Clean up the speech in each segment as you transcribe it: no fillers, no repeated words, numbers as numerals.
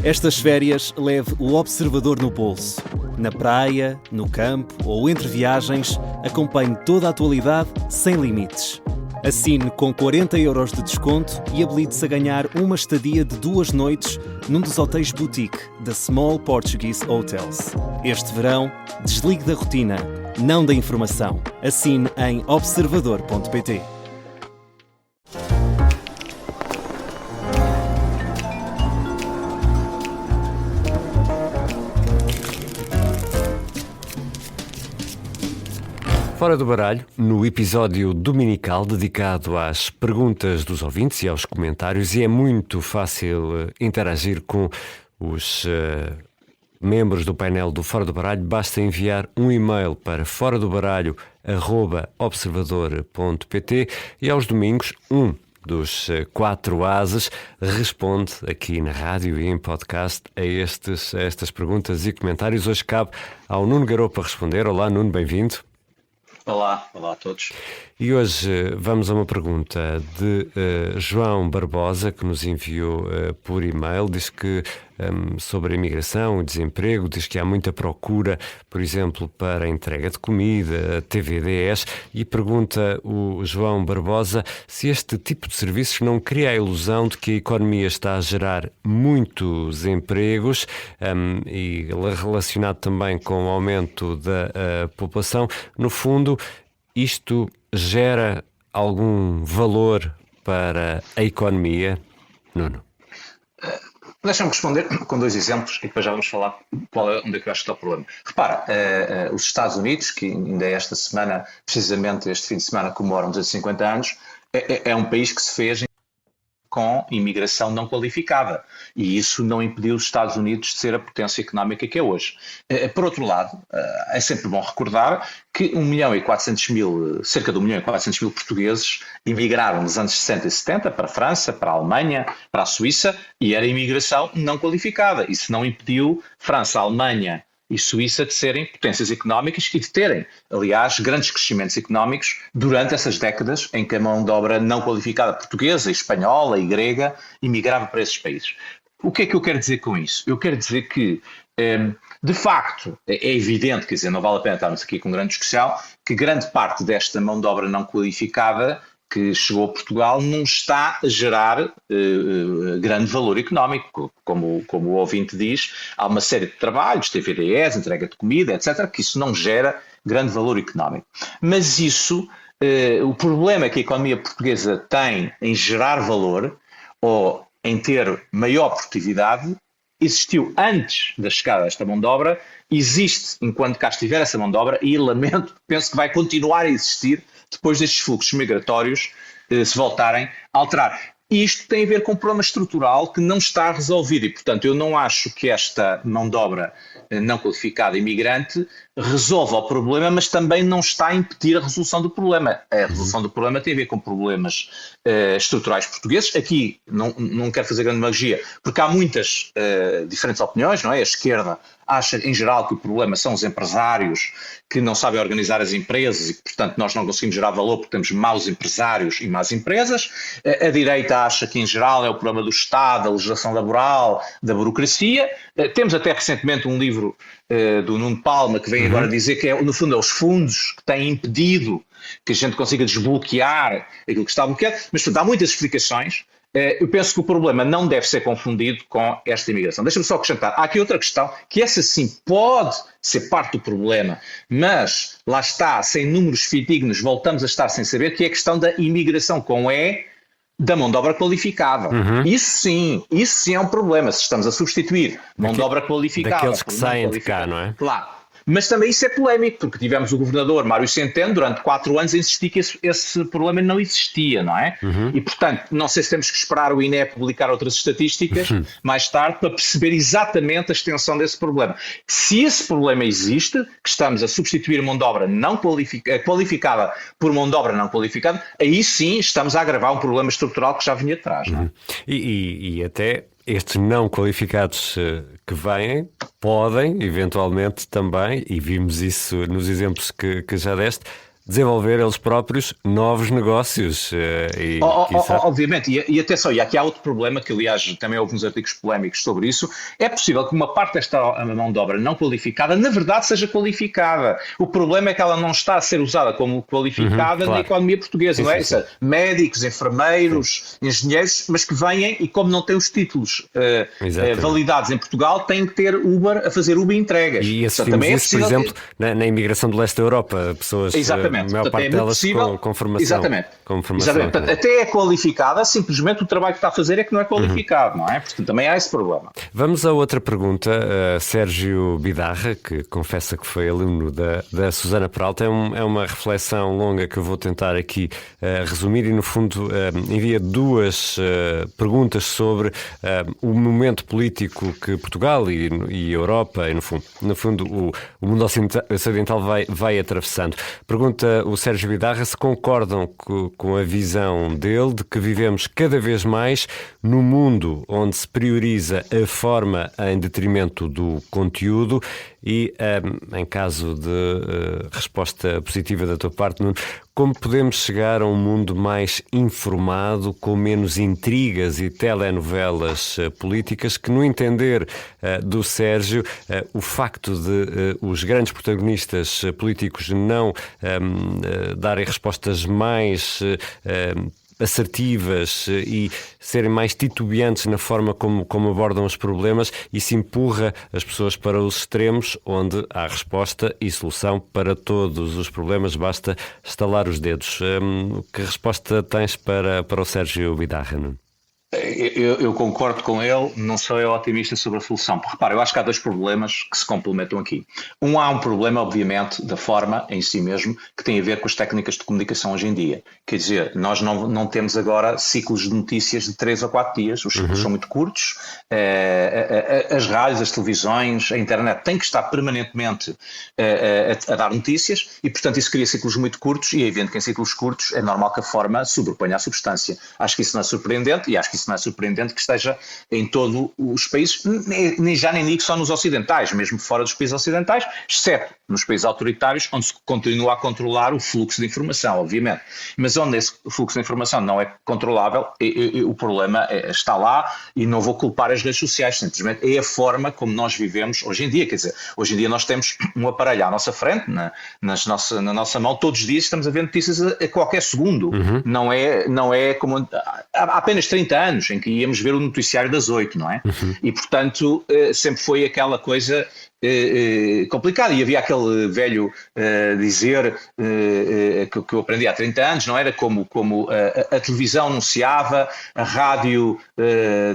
Estas férias leve o Observador no bolso. Na praia, no campo ou entre viagens, acompanhe toda a atualidade sem limites. Assine com 40€ de desconto e habilite-se a ganhar uma estadia de 2 noites num dos hotéis boutique da Small Portuguese Hotels. Este verão, desligue da rotina, não da informação. Assine em observador.pt. Fora do Baralho, no episódio dominical dedicado às perguntas dos ouvintes e aos comentários, e é muito fácil interagir com os membros do painel do Fora do Baralho. Basta enviar um e-mail para foradobaralho@observador.pt e aos domingos um dos 4 ases responde aqui na rádio e em podcast a estas perguntas e comentários. Hoje cabe ao Nuno Garopa responder. Olá, Nuno, bem-vindo. Olá a todos. E hoje vamos a uma pergunta de João Barbosa, que nos enviou por e-mail. Diz que sobre a imigração e desemprego, diz que há muita procura, por exemplo, para a entrega de comida, TVDs, e pergunta o João Barbosa se este tipo de serviços não cria a ilusão de que a economia está a gerar muitos empregos e relacionado também com o aumento da população. No fundo, isto gera algum valor para a economia? Nuno. Deixa-me responder com 2 exemplos e depois já vamos falar onde é que eu acho que está o problema. Repara, os Estados Unidos, que ainda esta semana, precisamente este fim de semana, comemoram 250 anos, é um país que se fez com imigração não qualificada, e isso não impediu os Estados Unidos de ser a potência económica que é hoje. Por outro lado, é sempre bom recordar que cerca de 1.400.000 portugueses emigraram nos anos 60 e 70 para a França, para a Alemanha, para a Suíça, e era imigração não qualificada. Isso não impediu França, Alemanha e Suíça de serem potências económicas e de terem, aliás, grandes crescimentos económicos durante essas décadas em que a mão de obra não qualificada portuguesa, espanhola e grega emigrava para esses países. O que é que eu quero dizer com isso? Eu quero dizer que, de facto, é evidente, quer dizer, não vale a pena estarmos aqui com grande discussão, que grande parte desta mão de obra não qualificada que chegou a Portugal não está a gerar grande valor económico. Como o ouvinte diz, há uma série de trabalhos, TVDs, entrega de comida, etc., que isso não gera grande valor económico. Mas isso, o problema que a economia portuguesa tem em gerar valor ou em ter maior produtividade, existiu antes da chegada desta mão de obra, existe enquanto cá estiver essa mão de obra e penso que vai continuar a existir depois destes fluxos migratórios se voltarem a alterar. E isto tem a ver com um problema estrutural que não está resolvido e, portanto, eu não acho que esta mão de obra não qualificada imigrante resolva o problema, mas também não está a impedir a resolução do problema. A resolução do problema tem a ver com problemas estruturais portugueses. Aqui não quero fazer grande demagogia, porque há muitas diferentes opiniões, não é? A esquerda acha, em geral, que o problema são os empresários que não sabem organizar as empresas e que, portanto, nós não conseguimos gerar valor porque temos maus empresários e más empresas. A direita acha que, em geral, é o problema do Estado, da legislação laboral, da burocracia. Temos até recentemente um livro do Nuno Palma que vem agora dizer que, no fundo, é os fundos que têm impedido que a gente consiga desbloquear aquilo que está bloqueado. Mas, portanto, há muitas explicações. Eu penso que o problema não deve ser confundido com esta imigração. Deixa-me só acrescentar. Há aqui outra questão, que essa sim pode ser parte do problema, mas lá está, sem números fidedignos, voltamos a estar sem saber, que é a questão da imigração com da mão de obra qualificada. Isso sim é um problema, se estamos a substituir mão de obra qualificada. Daqueles que saem de cá, não é? Claro. Mas também isso é polémico, porque tivemos o governador Mário Centeno durante 4 anos a insistir que esse problema não existia, não é? E, portanto, não sei se temos que esperar o INE publicar outras estatísticas mais tarde para perceber exatamente a extensão desse problema. Se esse problema existe, que estamos a substituir mão de obra não qualificada por mão de obra não qualificada, aí sim estamos a agravar um problema estrutural que já vinha de trás, não é? E até estes não qualificados que vêm podem, eventualmente também, e vimos isso nos exemplos que já deste, desenvolver eles próprios novos negócios. Obviamente, e atenção, e aqui há outro problema que, aliás, também houve uns artigos polémicos sobre isso. É possível que uma parte desta mão de obra não qualificada, na verdade, seja qualificada. O problema é que ela não está a ser usada como qualificada na economia portuguesa, não é? Sim. Médicos, enfermeiros, engenheiros, mas que vêm e, como não têm os títulos validados em Portugal, têm que ter Uber a fazer Uber entregas. E assistimos isso, por exemplo, na imigração do leste da Europa, pessoas, a maior parte delas com formação. Exatamente. Portanto, até é qualificada, simplesmente o trabalho que está a fazer é que não é qualificado, não é? Portanto, também há esse problema. Vamos a outra pergunta. Sérgio Bidarra, que confessa que foi aluno da Susana Peralta, é uma reflexão longa que eu vou tentar aqui resumir e, no fundo, envia duas perguntas sobre o momento político que Portugal e Europa, e no fundo o mundo ocidental vai atravessando. Pergunta o Sérgio Bidarra se concordam com a visão dele de que vivemos cada vez mais num mundo onde se prioriza a forma em detrimento do conteúdo e, em caso de resposta positiva da tua parte, Nuno, como podemos chegar a um mundo mais informado, com menos intrigas e telenovelas políticas, que, no entender do Sérgio, o facto de os grandes protagonistas políticos não darem respostas mais assertivas e serem mais titubeantes na forma como abordam os problemas, isso empurra as pessoas para os extremos, onde há resposta e solução para todos os problemas, basta estalar os dedos. Que resposta tens para o Sérgio Bidarra, Nuno? Eu concordo com ele, não sou eu otimista sobre a solução. Repara, eu acho que há dois problemas que se complementam aqui. Há um problema, obviamente, da forma em si mesmo, que tem a ver com as técnicas de comunicação hoje em dia. Quer dizer, nós não temos agora ciclos de notícias de 3 ou 4 dias, os ciclos são muito curtos, as rádios, as televisões, a internet têm que estar permanentemente a dar notícias e, portanto, isso cria ciclos muito curtos e é evidente que em ciclos curtos é normal que a forma sobreponha à substância. Acho que isso não é surpreendente e acho que isso não é surpreendente que esteja em todos os países, nem digo só nos ocidentais, mesmo fora dos países ocidentais, exceto nos países autoritários, onde se continua a controlar o fluxo de informação, obviamente. Mas onde esse fluxo de informação não é controlável, o problema está lá e não vou culpar as redes sociais, simplesmente é a forma como nós vivemos hoje em dia. Quer dizer, hoje em dia nós temos um aparelho à nossa frente, na nossa mão, todos os dias estamos a ver notícias a qualquer segundo. Não é como há apenas 30 anos, em que íamos ver o noticiário das 8, não é? E, portanto, sempre foi aquela coisa complicada. E havia aquele velho dizer que eu aprendi há 30 anos, não era como a televisão anunciava, a rádio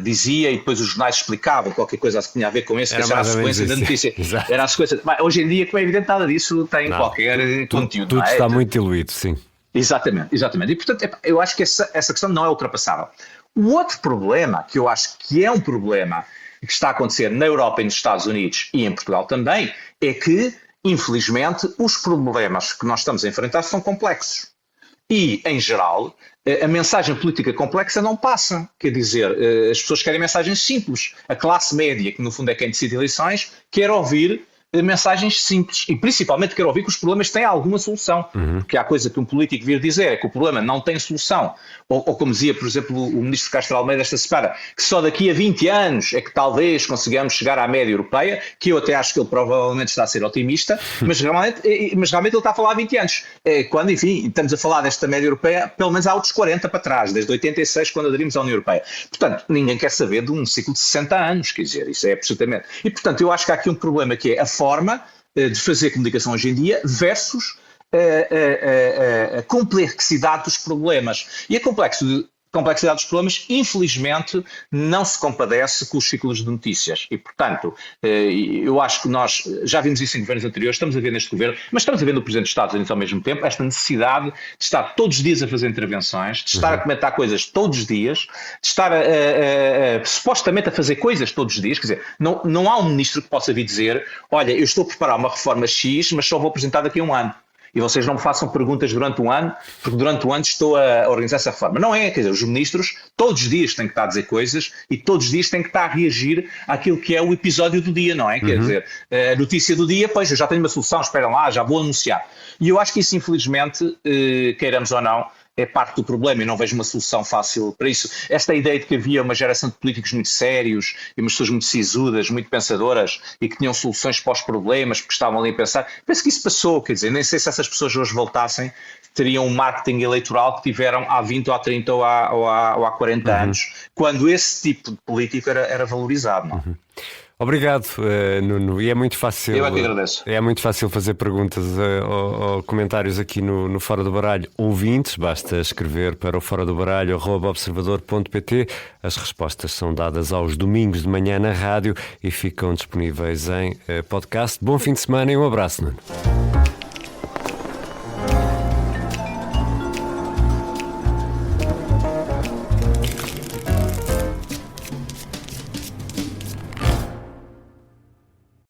dizia e depois os jornais explicavam qualquer coisa que tinha a ver com isso, que era a sequência da notícia. Era a sequência. Mas, hoje em dia, como é evidente, nada disso tem qualquer conteúdo. Tudo está muito diluído, sim. Exatamente. E, portanto, eu acho que essa questão não é ultrapassável. O outro problema, que eu acho que é um problema que está a acontecer na Europa e nos Estados Unidos e em Portugal também, é que, infelizmente, os problemas que nós estamos a enfrentar são complexos. E, em geral, a mensagem política complexa não passa. Quer dizer, as pessoas querem mensagens simples. A classe média, que no fundo é quem decide eleições, quer ouvir mensagens simples e principalmente quero ouvir que os problemas têm alguma solução, porque há coisa que um político vir dizer é que o problema não tem solução, ou como dizia, por exemplo, o ministro Castro Almeida esta semana, que só daqui a 20 anos é que talvez consigamos chegar à média europeia, que eu até acho que ele provavelmente está a ser otimista, mas realmente ele está a falar há 20 anos, quando, enfim, estamos a falar desta média europeia, pelo menos há outros 40 para trás, desde 86, quando aderimos à União Europeia. Portanto, ninguém quer saber de um ciclo de 60 anos, quer dizer, isso é absolutamente... E, portanto, eu acho que há aqui um problema que é a forma de fazer comunicação hoje em dia versus a complexidade dos problemas. E a complexidade dos problemas, infelizmente, não se compadece com os ciclos de notícias. E, portanto, eu acho que nós já vimos isso em governos anteriores, estamos a ver neste governo, mas estamos a ver no Presidente dos Estados Unidos ao mesmo tempo, esta necessidade de estar todos os dias a fazer intervenções, de estar a comentar coisas todos os dias, de estar supostamente a fazer coisas todos os dias. Quer dizer, não há um ministro que possa vir dizer, olha, eu estou a preparar uma reforma X, mas só vou apresentar daqui a um ano. e vocês não me façam perguntas durante um ano, porque durante o ano estou a organizar essa forma. Não é, quer dizer, os ministros todos os dias têm que estar a dizer coisas e todos os dias têm que estar a reagir àquilo que é o episódio do dia, não é? Quer dizer, a notícia do dia, pois eu já tenho uma solução, esperam lá, já vou anunciar. E eu acho que isso, infelizmente, queiramos ou não, é parte do problema e não vejo uma solução fácil para isso. Esta ideia de que havia uma geração de políticos muito sérios e umas pessoas muito sisudas, muito pensadoras e que tinham soluções para os problemas porque estavam ali a pensar, penso que isso passou, quer dizer, nem sei se essas pessoas hoje voltassem, teriam um marketing eleitoral que tiveram há 20 ou há 30 ou há 40 anos, quando esse tipo de político era valorizado, não? Obrigado, Nuno. E é muito fácil. Eu é que agradeço. É muito fácil fazer perguntas ou comentários aqui no Fora do Baralho ouvintes. Basta escrever para o foradobaralho@observador.pt. As respostas são dadas aos domingos de manhã na rádio e ficam disponíveis em podcast. Bom fim de semana e um abraço, Nuno.